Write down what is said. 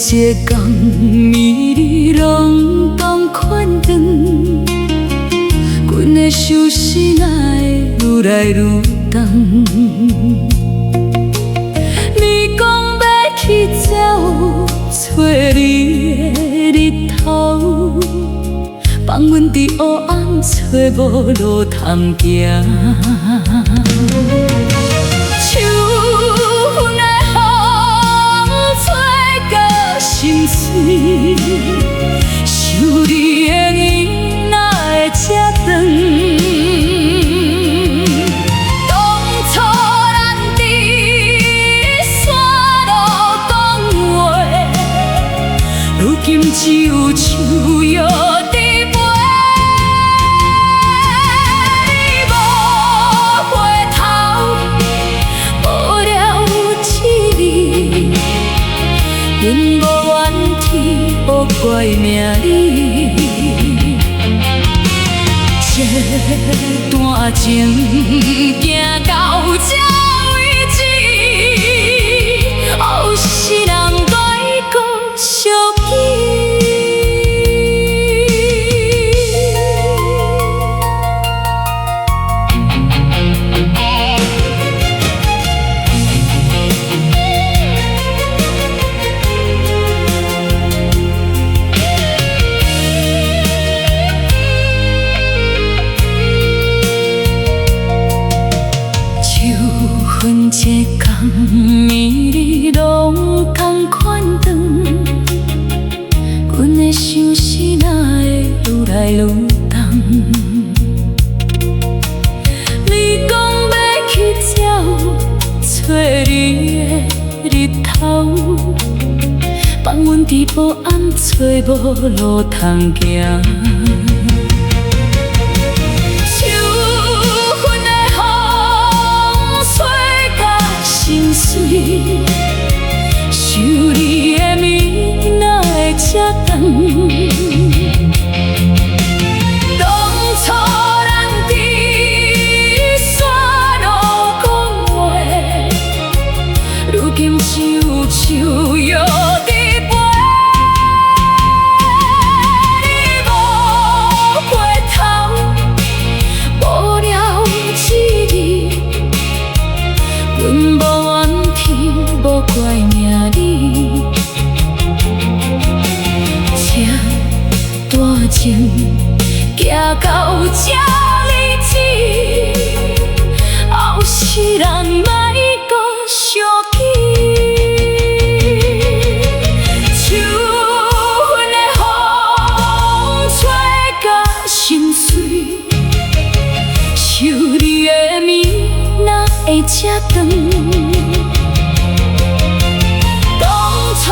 一天暝日拢同款长，阮的相思哪会愈来愈重？你讲要去找找你的日头，放阮伫黑暗找无路通行。秋分的风吹到心碎，想你的伊哪会这长？当初咱伫山路讲话，如今只有树叶在飞。你无回头，无了一字，阮无怨天，无怪命你。这段情行到这为止，后世人该搁相记。一天暝日拢同款长，阮的相思哪会愈来愈重？你讲要去找你的日头，放阮伫黑暗找无路通行。心碎，想你的暝哪会这长？当初咱伫山路讲话，如今只有树叶在飞。你无回头，无了一字，阮无无怪命你，这段情行到这为止，后世人莫搁相记。秋分的风吹到心碎，想你的暝哪会这长？当初